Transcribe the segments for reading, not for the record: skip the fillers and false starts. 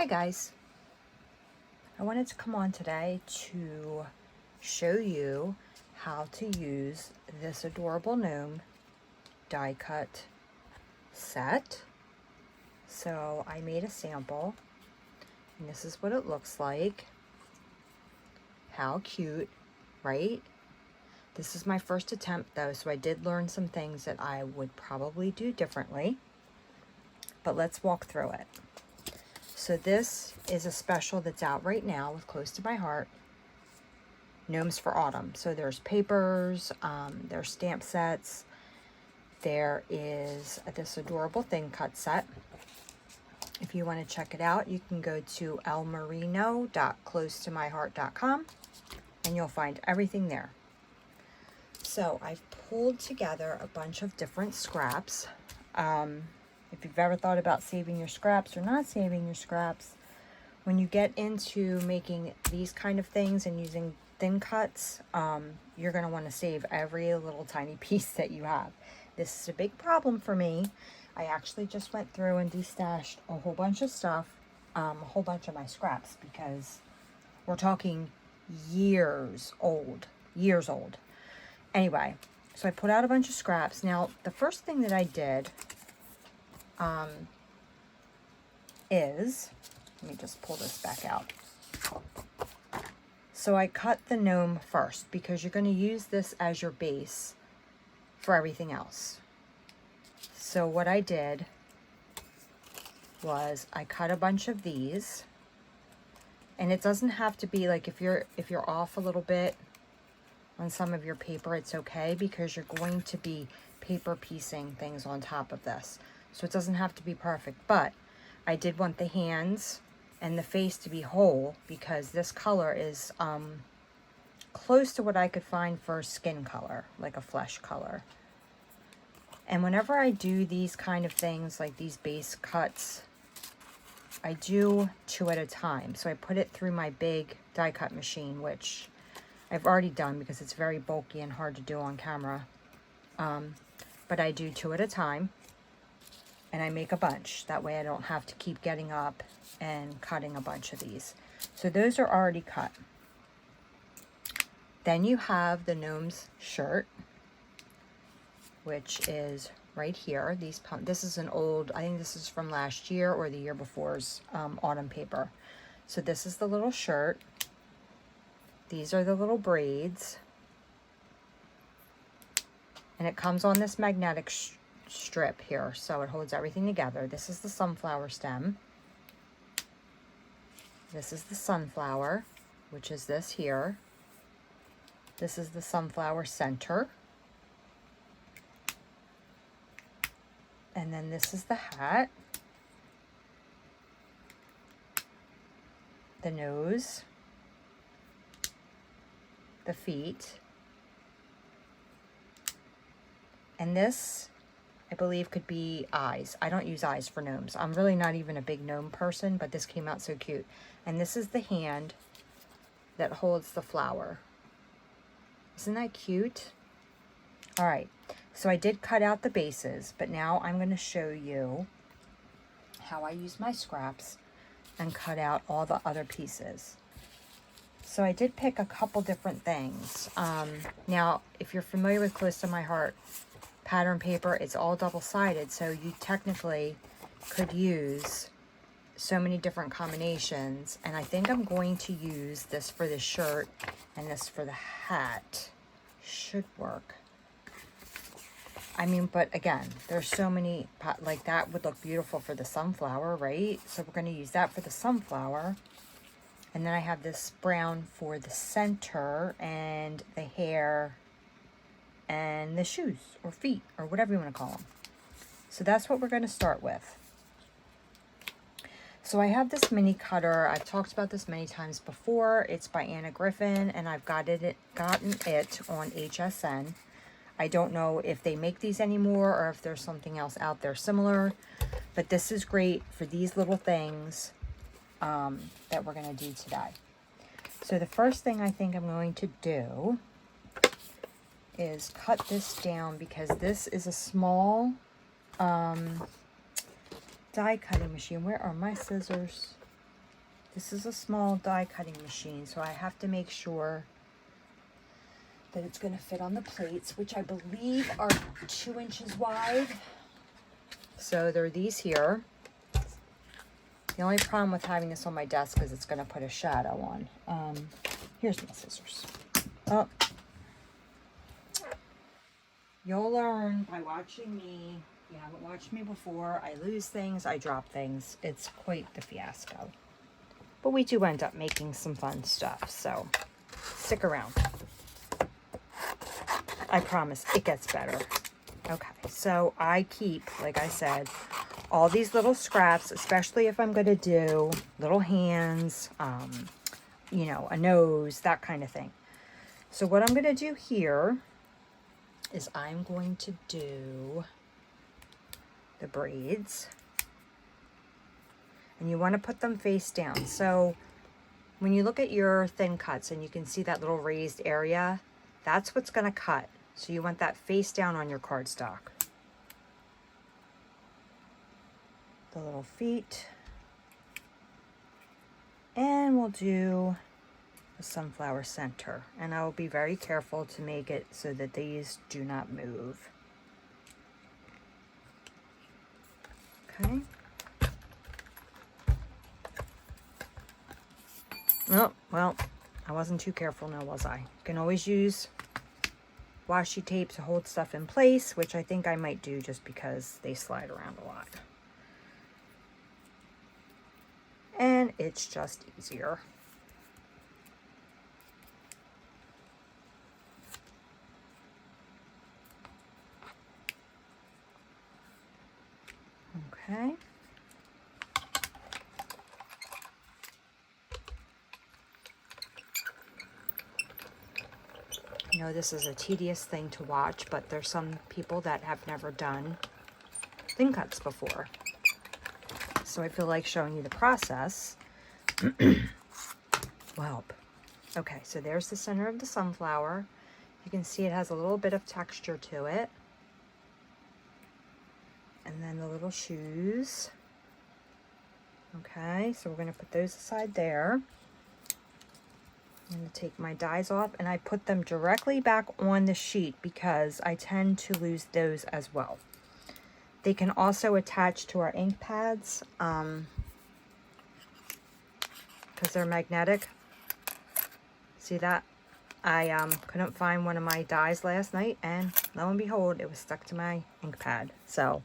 Hi guys, I wanted to come on today to show you how to use this adorable gnome die cut set. So I made a sample and this is what it looks like. How cute, right? This is my first attempt though, so I did learn some things that I would probably do differently, but let's walk through it. So this is a special that's out right now with Close to My Heart, Gnomes for Autumn. So there's papers, there's stamp sets, there is this adorable thin cut set. If you want to check it out, you can go to elmerino.closetomyheart.com and you'll find everything there. So I've pulled together a bunch of different scraps. If you've ever thought about saving your scraps or not saving your scraps, when you get into making these kind of things and using thin cuts, you're going to want to save every little tiny piece that you have. This is a big problem for me. I actually just went through and destashed a whole bunch of stuff, a whole bunch of my scraps, because we're talking years old. Anyway, so I put out a bunch of scraps. Now, the first thing that I did is, let me just pull this back out. So I cut the gnome first because you're going to use this as your base for everything else. So what I did was I cut a bunch of these, and it doesn't have to be like, if you're off a little bit on some of your paper, it's okay, because you're going to be paper piecing things on top of this. So it doesn't have to be perfect, but I did want the hands and the face to be whole because this color is close to what I could find for skin color, like a flesh color. And whenever I do these kind of things, like these base cuts, I do 2 at a time. So I put it through my big die cut machine, which I've already done because it's very bulky and hard to do on camera. But I do 2 at a time. And I make a bunch. That way I don't have to keep getting up and cutting a bunch of these. So those are already cut. Then you have the gnome's shirt, which is right here. This is an old, I think this is from last year or the year before's autumn paper. So this is the little shirt. These are the little braids. And it comes on this magnetic strip here, so it holds everything together. This is the sunflower stem. This is the sunflower, which is this here. This is the sunflower center. And then this is the hat, the nose, the feet, and this, I believe, could be eyes. I don't use eyes for gnomes. I'm really not even a big gnome person, but this came out so cute. And this is the hand that holds the flower. Isn't that cute? All right, so I did cut out the bases, but now I'm going to show you how I use my scraps and cut out all the other pieces. So I did pick a couple different things. Now, if you're familiar with Close to My Heart pattern paper, it's all double-sided, so you technically could use so many different combinations, and I think I'm going to use this for the shirt and this for the hat. Should work. I mean, but again, there's so many, like that would look beautiful for the sunflower, right? So we're going to use that for the sunflower. And then I have this brown for the center and the hair and the shoes or feet or whatever you want to call them. So that's what we're going to start with. So I have this mini cutter. I've talked about this many times before. It's by Anna Griffin, and I've gotten it on HSN. I don't know if they make these anymore or if there's something else out there similar, but this is great for these little things that we're going to do today. So the first thing I think I'm going to do is cut this down because this is a small die cutting machine. Where are my scissors? This is a small die cutting machine, so I have to make sure that it's going to fit on the plates, which I believe are 2 inches wide. So there are these here. The only problem with having this on my desk is it's going to put a shadow on. Here's my scissors. Oh. You'll learn by watching me. If you haven't watched me before, I lose things, I drop things. It's quite the fiasco. But we do end up making some fun stuff, so stick around. I promise it gets better. Okay, so I keep, like I said, all these little scraps, especially if I'm going to do little hands, you know, a nose, that kind of thing. So what I'm going to do here is I'm going to do the braids. And you want to put them face down. So when you look at your thin cuts and you can see that little raised area, that's what's going to cut. So you want that face down on your cardstock. The little feet. And we'll do the sunflower center. And I will be very careful to make it so that these do not move. Okay. Oh, well, I wasn't too careful now, was I? You can always use washi tape to hold stuff in place, which I think I might do just because they slide around a lot. And it's just easier. Okay. I know this is a tedious thing to watch, but there's some people that have never done thin cuts before. So I feel like showing you the process will help. Okay, so there's the center of the sunflower. You can see it has a little bit of texture to it. And then the little shoes. Okay, so we're going to put those aside there. I'm going to take my dies off, and I put them directly back on the sheet because I tend to lose those as well. They can also attach to our ink pads because they're magnetic. See that? I couldn't find one of my dies last night, and lo and behold, it was stuck to my ink pad. So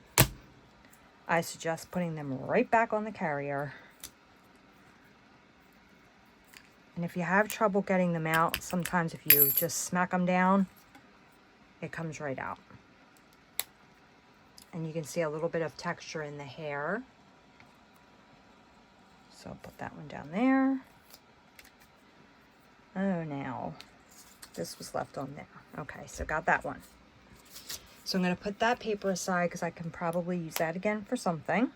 I suggest putting them right back on the carrier. And if you have trouble getting them out, sometimes if you just smack them down, it comes right out. And you can see a little bit of texture in the hair. So I'll put that one down there. Oh, now this was left on there. Okay, so got that one. So I'm going to put that paper aside because I can probably use that again for something.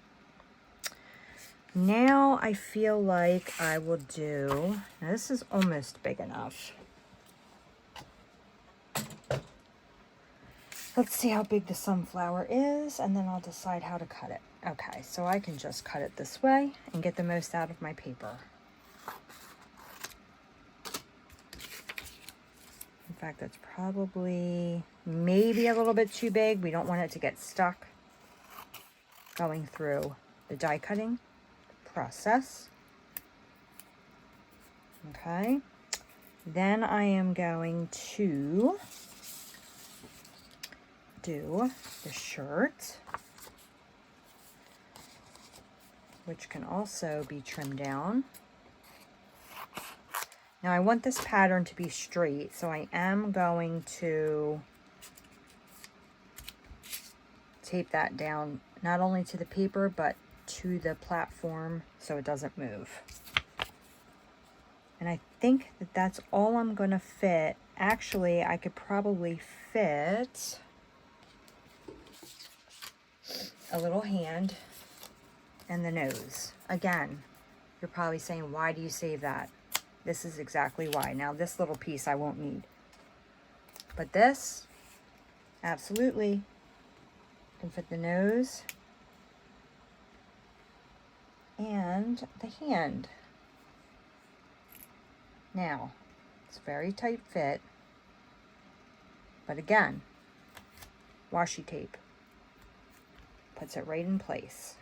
Now I feel like I will do, now this is almost big enough. Let's see how big the sunflower is, and then I'll decide how to cut it. Okay, so I can just cut it this way and get the most out of my paper. In fact, that's probably maybe a little bit too big. We don't want it to get stuck going through the die cutting process. Okay, then I am going to do the shirt, which can also be trimmed down. Now I want this pattern to be straight, so I am going to tape that down not only to the paper but to the platform so it doesn't move. And I think that that's all I'm going to fit. Actually, I could probably fit a little hand and the nose. Again, you're probably saying, why do you save that? This is exactly why. Now this little piece I won't need. But this, absolutely, can fit the nose and the hand. Now, it's a very tight fit, but again, washi tape puts it right in place.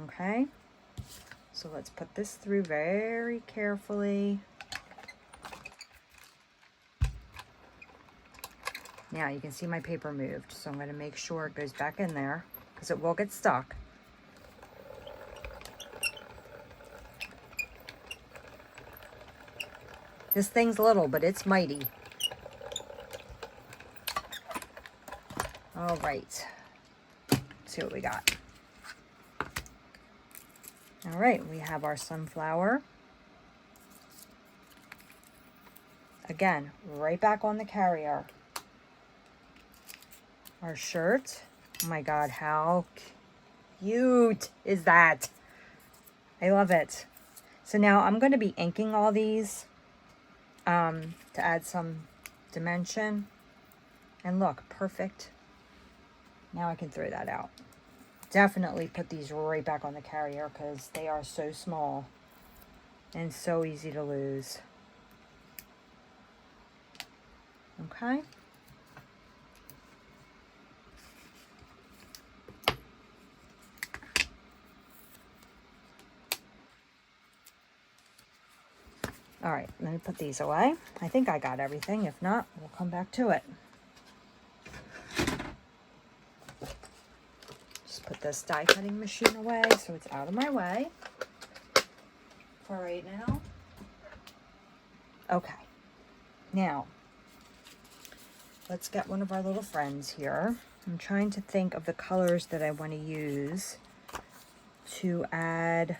Okay, so let's put this through very carefully. Now you can see my paper moved, so I'm going to make sure it goes back in there because it will get stuck. This thing's little, but it's mighty. All right, let's see what we got. All right, we have our sunflower. Again, right back on the carrier. Our shirt. Oh my God, how cute is that? I love it. So now I'm going to be inking all these to add some dimension. And look, perfect. Now I can throw that out. Definitely put these right back on the carrier because they are so small and so easy to lose. Okay. All right, let me put these away. I think I got everything. If not, we'll come back to it. Just put this die cutting machine away so it's out of my way for right now. Okay, now let's get one of our little friends here. I'm trying to think of the colors that I want to use to add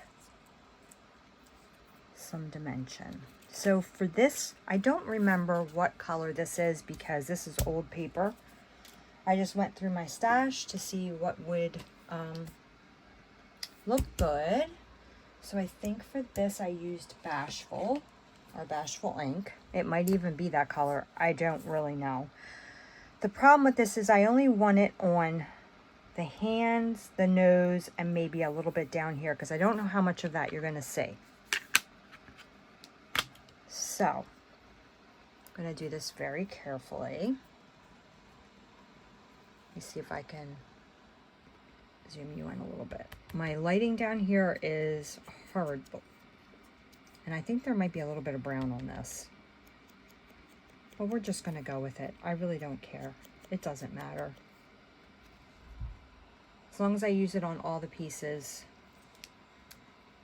some dimension. So for this, I don't remember what color this is because this is old paper. I just went through my stash to see what would look good. So I think for this I used Bashful or Bashful ink. It might even be that color. I don't really know. The problem with this is I only want it on the hands, the nose, and maybe a little bit down here because I don't know how much of that you're going to see. So, I'm going to do this very carefully. Let me see if I can zoom you in a little bit. My lighting down here is hard, and I think there might be a little bit of brown on this. But we're just going to go with it. I really don't care. It doesn't matter. As long as I use it on all the pieces,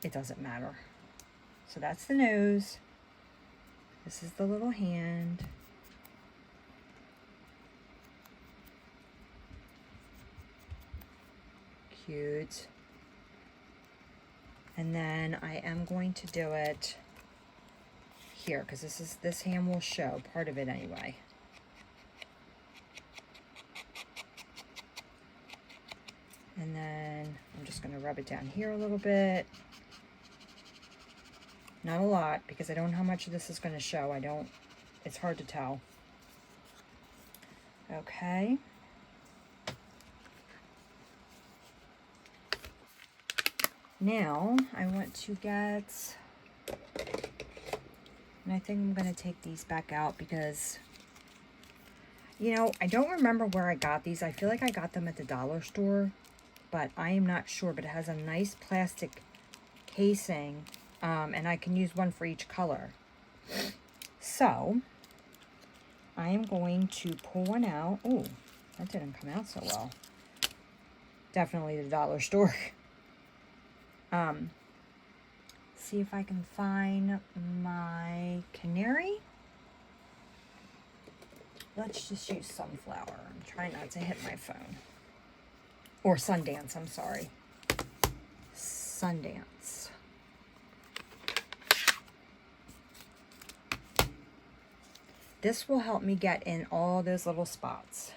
it doesn't matter. So that's the nose. This is the little hand. Cute. And then I am going to do it here because this hand will show part of it anyway. And then I'm just going to rub it down here a little bit. Not a lot because I don't know how much of this is going to show. It's hard to tell. Okay. Now I want to get, and I think I'm going to take these back out because, you know, I don't remember where I got these. I feel like I got them at the dollar store, but I am not sure. But it has a nice plastic casing. And I can use one for each color. So, I am going to pull one out. Oh, that didn't come out so well. Definitely the dollar store. See if I can find my canary. Let's just use sunflower. I'm trying not to hit my phone. Or Sundance, I'm sorry. Sundance. This will help me get in all those little spots.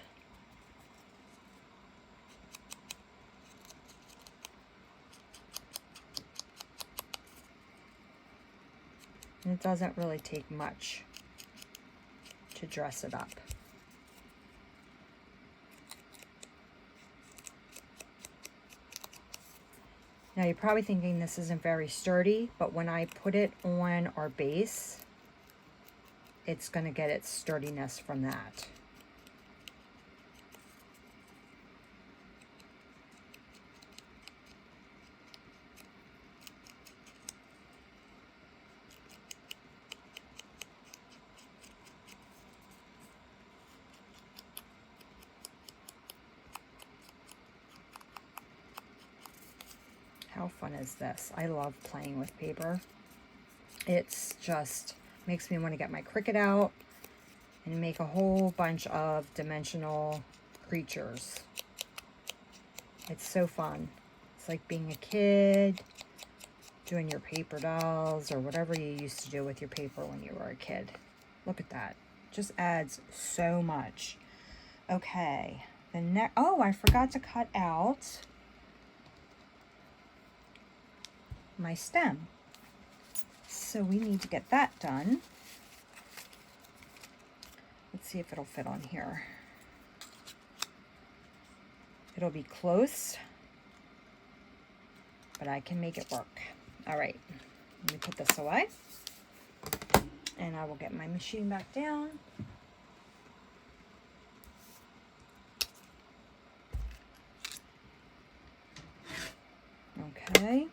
And it doesn't really take much to dress it up. Now you're probably thinking this isn't very sturdy, but when I put it on our base, it's going to get its sturdiness from that. How fun is this? I love playing with paper. It's just makes me want to get my Cricut out and make a whole bunch of dimensional creatures. It's so fun. It's like being a kid, doing your paper dolls or whatever you used to do with your paper when you were a kid. Look at that. Just adds so much. Okay. The next, oh, I forgot to cut out my stem. So we need to get that done. Let's see if it'll fit on here. It'll be close, but I can make it work. All right, let me put this away and I will get my machine back down. Okay.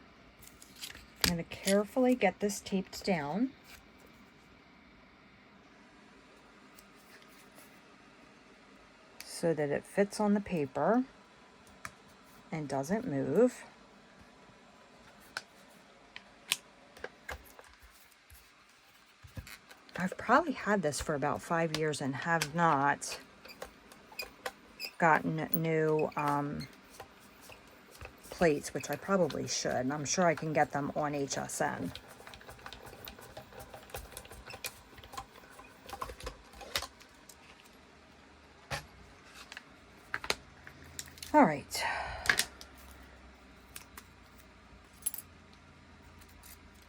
I'm going to carefully get this taped down. So that it fits on the paper and doesn't move. I've probably had this for about 5 years and have not gotten new plates, which I probably should. I'm sure I can get them on HSN. All right.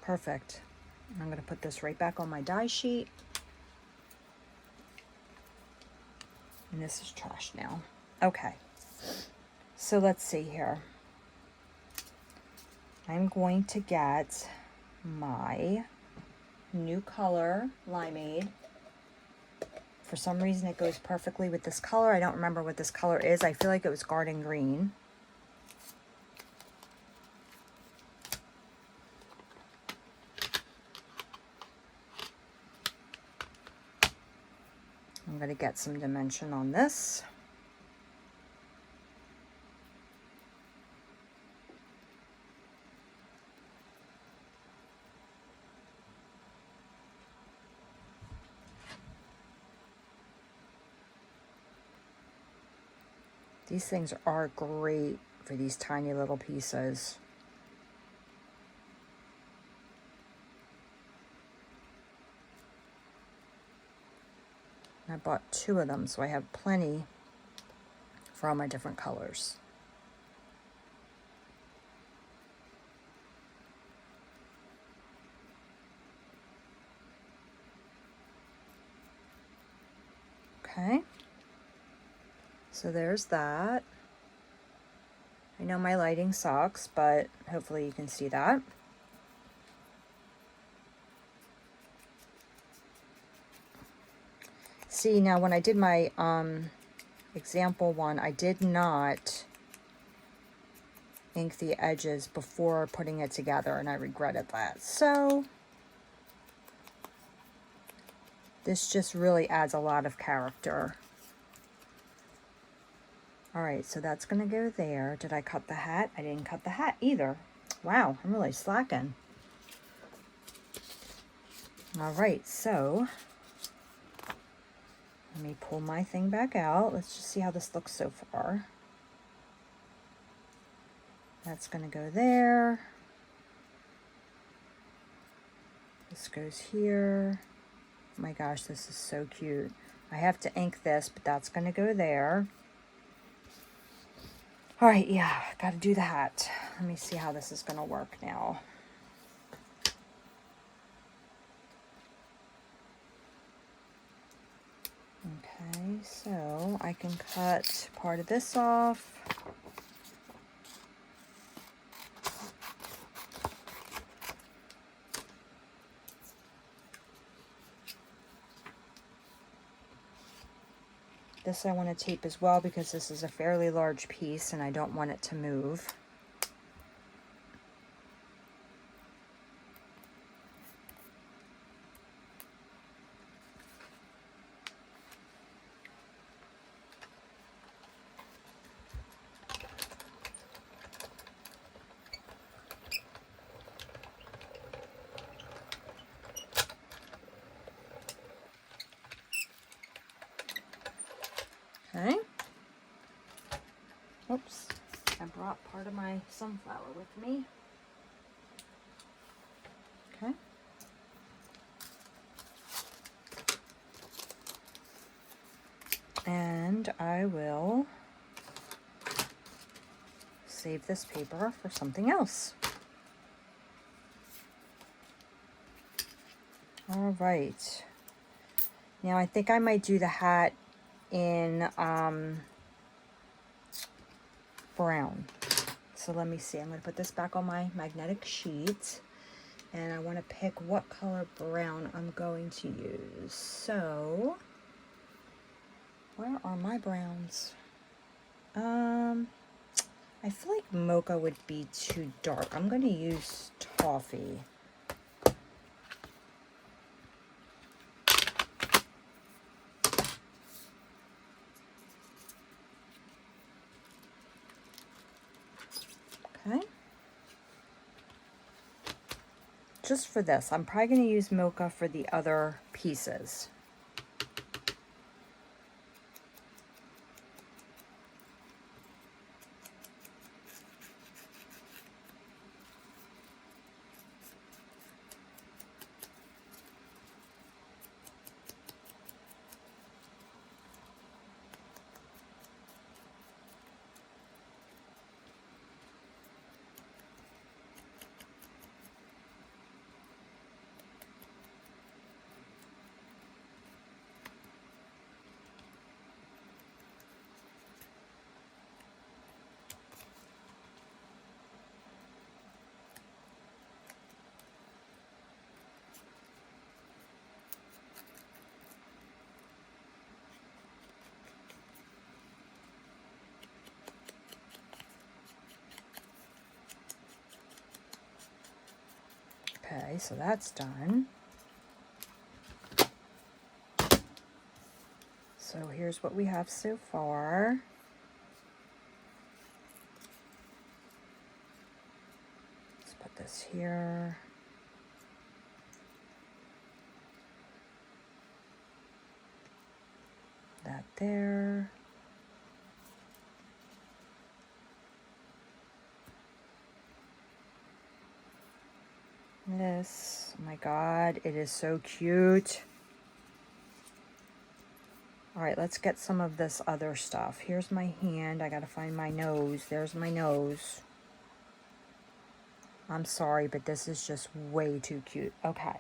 Perfect. I'm going to put this right back on my die sheet. And this is trash now. Okay. So let's see here. I'm going to get my new color, Limeade. For some reason, it goes perfectly with this color. I don't remember what this color is. I feel like it was garden green. I'm going to get some dimension on this. These things are great for these tiny little pieces. I bought 2 of them, so I have plenty for all my different colors. Okay. So there's that. I know my lighting sucks, but hopefully you can see that. See, now when I did my example one, I did not ink the edges before putting it together, and I regretted that. So this just really adds a lot of character. All right, so that's going to go there. Did I cut the hat? I didn't cut the hat either. Wow, I'm really slacking. All right, so let me pull my thing back out. Let's just see how this looks so far. That's going to go there. This goes here. Oh my gosh, this is so cute. I have to ink this, but that's going to go there. All right, yeah, got to do the hat. Let me see how this is going to work now. Okay, so I can cut part of this off. This I want to tape as well because this is a fairly large piece and I don't want it to move. Okay. Oops, I brought part of my sunflower with me. Okay. And I will save this paper for something else. All right. Now I think I might do the hat in brown. So let me see. I'm going to put this back on my magnetic sheet. And I want to pick what color brown I'm going to use. So, where are my browns? I feel like mocha would be too dark. I'm going to use toffee. Okay. Just for this. I'm probably going to use mocha for the other pieces. Okay, so that's done. So here's what we have so far. Let's put this here. That there. This, oh my God, it is so cute. All right, let's get some of this other stuff. Here's my hand. I gotta find my nose. There's my nose. I'm sorry, but this is just way too cute. Okay.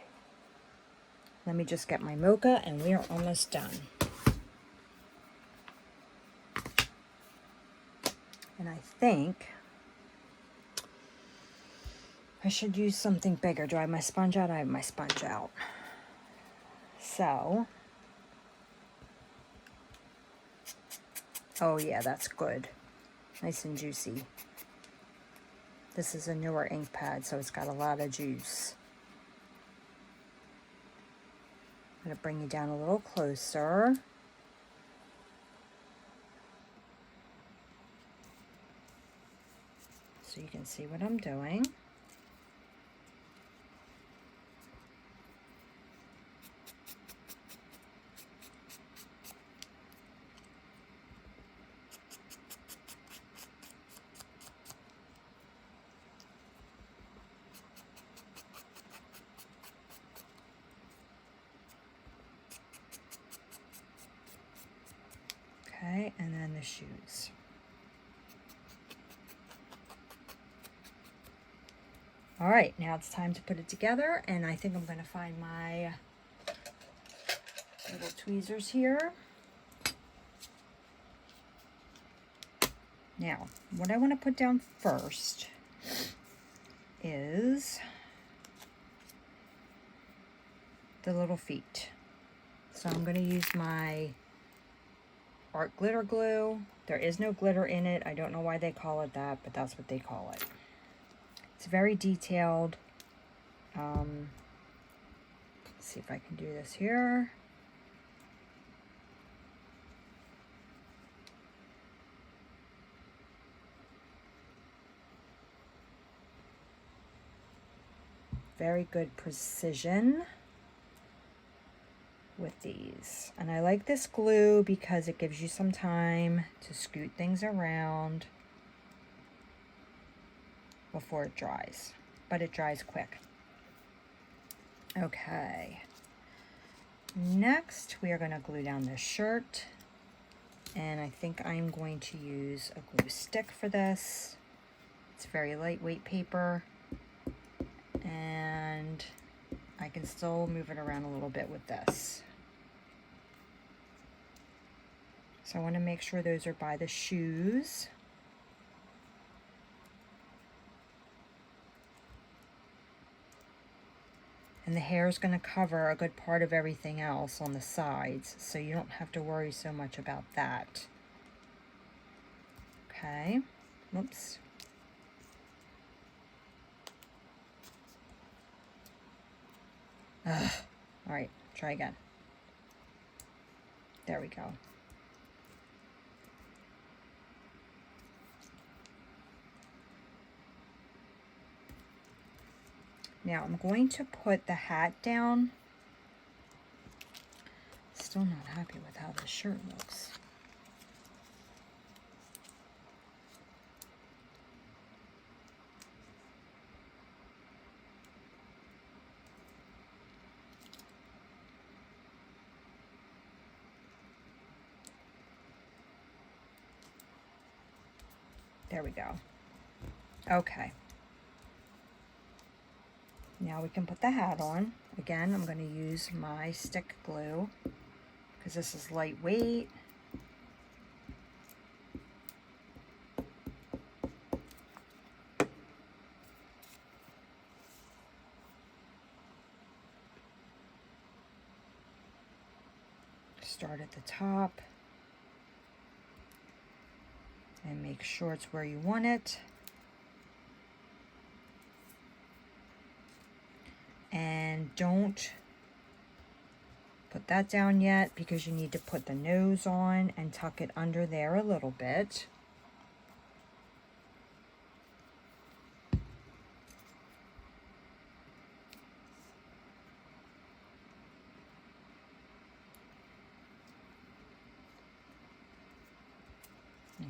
Let me just get my mocha and we are almost done. And I think I should use something bigger. Do I have my sponge out? I have my sponge out. So, oh yeah, that's good. Nice and juicy. This is a newer ink pad, so it's got a lot of juice. I'm gonna bring you down a little closer. So you can see what I'm doing. Okay, and then the shoes. All right, now it's time to put it together, and I think I'm going to find my little tweezers here. Now, what I want to put down first is the little feet. So I'm going to use my art glitter glue. There is no glitter in it. I don't know why they call it that, but that's what they call it. It's very detailed. Let's see if I can do this here. Very good precision with these. And I like this glue because it gives you some time to scoot things around before it dries, but it dries quick. Okay. Next, we are going to glue down this shirt. And I think I'm going to use a glue stick for this. It's very lightweight paper. And I can still move it around a little bit with this. So I want to make sure those are by the shoes. And the hair is going to cover a good part of everything else on the sides, so you don't have to worry so much about that. Okay. Oops. Ugh. All right, try again. There we go. Now I'm going to put the hat down. Still not happy with how this shirt looks. There we go. Okay. Now we can put the hat on. Again, I'm going to use my stick glue because this is lightweight. Start at the top and make sure it's where you want it. And don't put that down yet because you need to put the nose on and tuck it under there a little bit.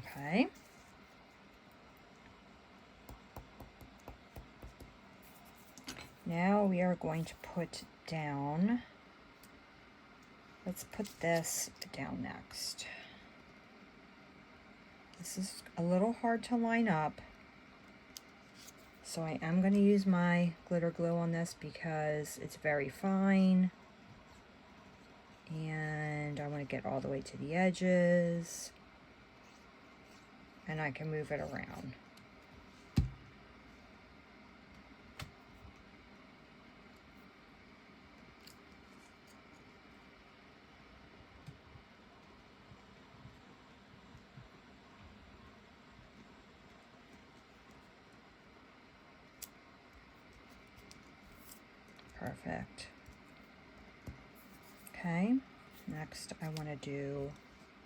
Okay. Now we are going to put down, let's put this down next. This is a little hard to line up, so I am going to use my glitter glue on this because it's very fine. And I want to get all the way to the edges, and I can move it around. Perfect. Okay, next I want to do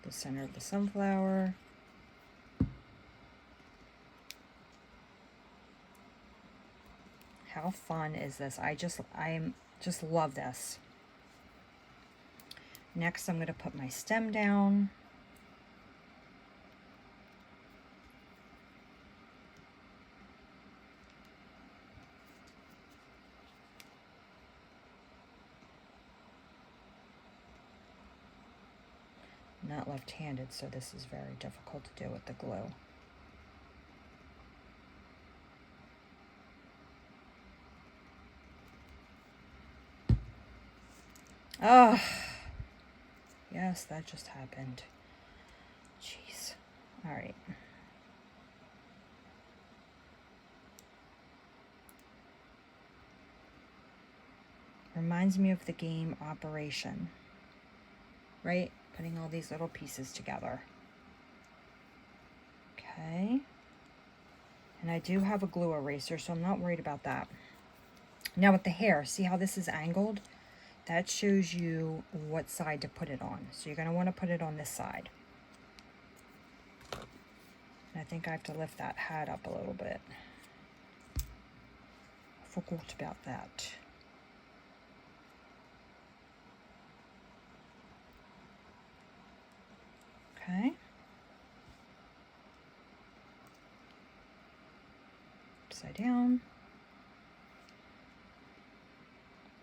the center of the sunflower. How fun is this? I just love this. Next I'm going to put my stem down. I'm not left-handed, so this is very difficult to do with the glue. Oh, yes, that just happened. Jeez. All right. Reminds me of the game Operation, right? putting all these little pieces together. Okay. And I do have a glue eraser, so I'm not worried about that. Now with the hair, see how this is angled? That shows you what side to put it on. So you're going to want to put it on this side. And I think I have to lift that hat up a little bit. I forgot about that. Okay. Upside down.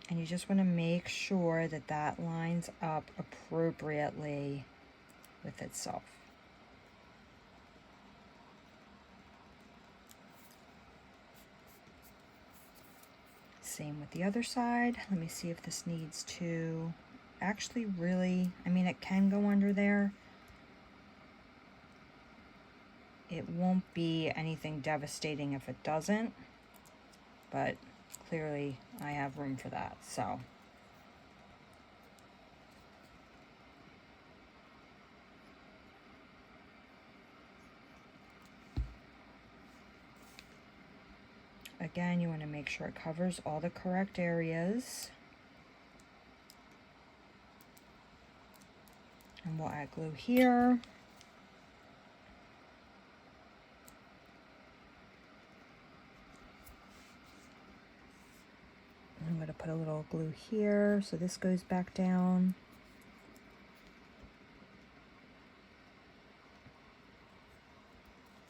And you just want to make sure that that lines up appropriately with itself. Same with the other side. Let me see if this needs to actually really, I mean, it can go under there. It won't be anything devastating if it doesn't, but clearly I have room for that, so. Again, you want to make sure it covers all the correct areas. And we'll add glue here. I'm going to put a little glue here so this goes back down.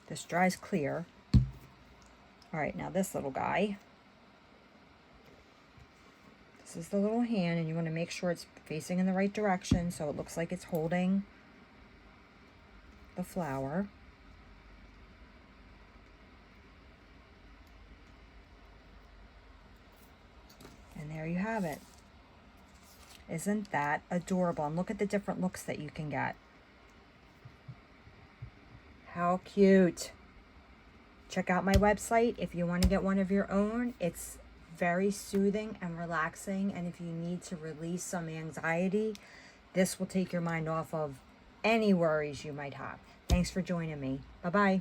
This dries clear. All right, now this little guy. This is the little hand, and you want to make sure it's facing in the right direction so it looks like it's holding the flower. And there you have it. Isn't that adorable? And look at the different looks that you can get. How cute. Check out my website if you want to get one of your own. It's very soothing and relaxing, and if you need to release some anxiety, this will take your mind off of any worries you might have. Thanks for joining me. Bye-bye.